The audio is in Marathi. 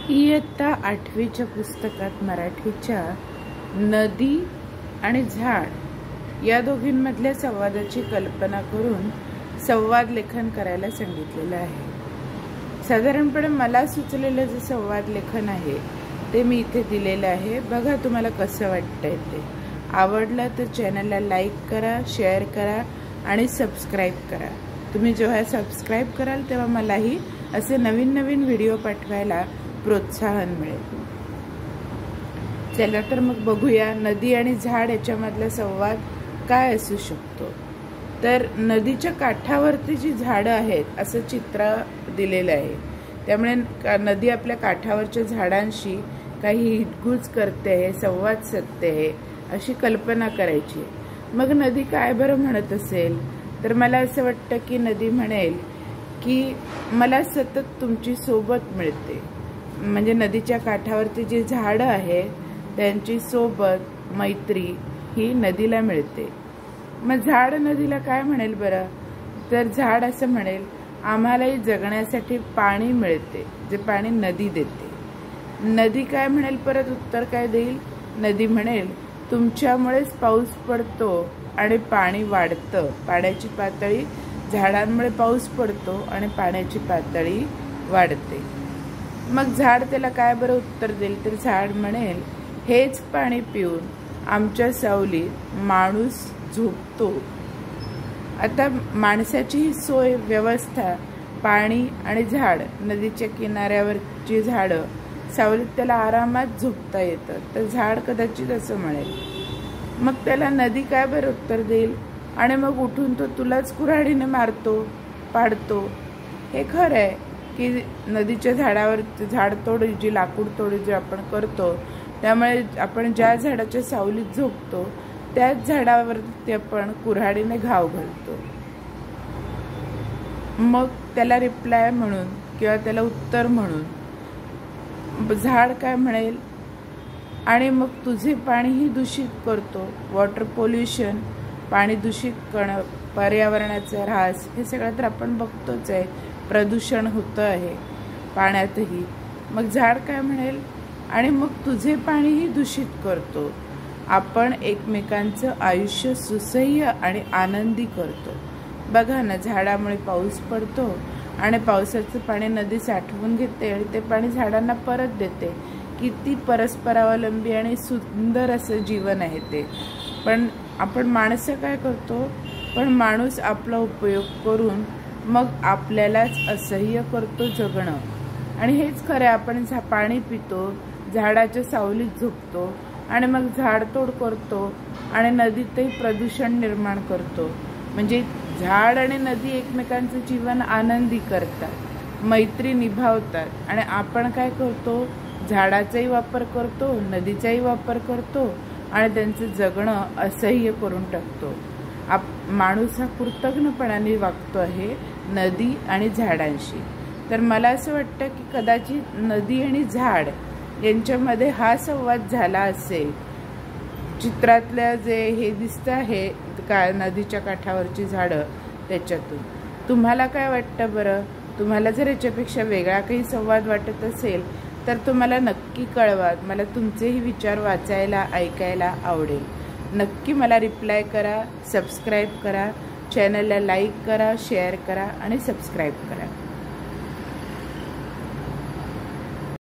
इयत्ता 8वीच्या पुस्तकात मराठीच्या नदी आणि झाड या दोघींमधल्या संवादाची कल्पना करून संवाद लेखन करायला सांगितलेलं आहे। साधारणपणे मला सुचलेलं जे संवाद लेखन आहे ते मी इथे दिलेलं आहे। बघा तुम्हाला कसं वाटतंय ते। आवडलं तर चॅनलला लाईक करा, शेअर करा आणि सबस्क्राइब करा। तुम्ही जेव्हा सबस्क्राइब कराल तेव्हा मलाही असे नवीन नवीन व्हिडिओ पाठवायला प्रोत्साहन मिळेल। चला तर मग बघूया नदी आणि झाड याच्यामधला संवाद काय असू शकतो। तर नदीच्या काठावरती जी झाडं आहेत असं चित्र दिलेलं आहे। त्यामुळे नदी आपल्या काठावरच्या झाडांशी काही हितगुज करते आहे, संवाद साधते आहे अशी कल्पना करायची। मग नदी काय बरं म्हणत असेल तर मला असं वाटतं की नदी म्हणेल की मला सतत तुमची सोबत मिळते। म्हणजे नदीच्या काठावरती जी झाडं आहेत त्यांची सोबत, मैत्री ही नदीला मिळते। मग झाड नदीला काय म्हणेल बरं तर झाड असं म्हणेल आम्हालाही जगण्यासाठी पाणी मिळते, जे पाणी नदी देते। नदी काय म्हणेल परत उत्तर काय देईल? नदी म्हणेल तुमच्यामुळेच पाऊस पडतो आणि पाणी वाढतं। पाण्याची पातळी, झाडांमुळे पाऊस पडतो आणि पाण्याची पातळी वाढते। मग झाड त्याला काय बरं उत्तर देईल तर झाड म्हणेल हेच पाणी पिऊन आमच्या सावलीत माणूस झोपतो। आता माणसाची ही सोय, व्यवस्था, पाणी आणि झाड, नदीच्या किनाऱ्यावरची झाडं, सावलीत त्याला आरामात झोपता येतं, तर झाड कदाचित असं म्हणेल। मग त्याला नदी काय बरं उत्तर देईल? आणि मग उठून तो तुलाच कुऱ्हाडीने मारतो, पाडतो। हे खरं आहे की नदीच्या झाडावर झाडतोड, जी लाकूड तोड जी आपण करतो त्यामुळे आपण ज्या झाडाच्या सावलीत झोपतो त्याच झाडावरती आपण कुऱ्हाडीने घाव घालतो। मग त्याला रिप्लाय म्हणून किंवा त्याला उत्तर म्हणून झाड काय म्हणेल? आणि मग तुझे पाणीही दूषित करतो। वॉटर पोल्युशन, पाणी दूषित करणं, पर्यावरणाचा ऱ्हास, हे सगळं तर आपण बघतोच आहे। प्रदूषण होतं आहे पाण्यातही। मग झाड काय म्हणेल? आणि मग तुझे पाणीही दूषित करतो। आपण एकमेकांचं आयुष्य सुसह्य आणि आनंदी करतो। बघा ना, झाडामुळे पाऊस पडतो आणि पावसाचं पाणी नदी साठवून घेते आणि ते पाणी झाडांना परत देते। किती परस्परावलंबी आणि सुंदर असं जीवन आहे ते। पण आपण माणसं काय करतो? पण माणूस आपला उपयोग करून मग आपल्यालाच असह्य करतो जगणं। आणि हेच खरं, आपण पाणी पितो, झाडाच्या सावलीत झोपतो आणि मग झाडतोड करतो आणि नदीतही प्रदूषण निर्माण करतो। म्हणजे झाड आणि नदी एकमेकांचं जीवन आनंदी करतात, मैत्री निभावतात आणि आपण काय करतो? झाडाचाही वापर करतो, नदीचाही वापर करतो आणि त्यांचं जगणं असह्य करून टाकतो। माणूस हा कृतज्ञपणाने वागतो आहे नदी आणि झाडांशी। तर मला असं वाटतं की कदाचित नदी आणि झाड यांच्यामध्ये हा संवाद झाला असेल। चित्रातल्या जे हे दिसतं आहे का नदीच्या काठावरची झाडं, त्याच्यातून तुम्हाला काय वाटतं बरं? तुम्हाला जर याच्यापेक्षा वेगळा काही संवाद वाटत असेल तर तुम्हाला नक्की कळवा। मला तुमचेही विचार वाचायला, ऐकायला आवडेल। नक्की मला रिप्लाय करा, सबस्क्राइब करा, चॅनलला लाईक करा, शेअर करा आणि सबस्क्राइब करा।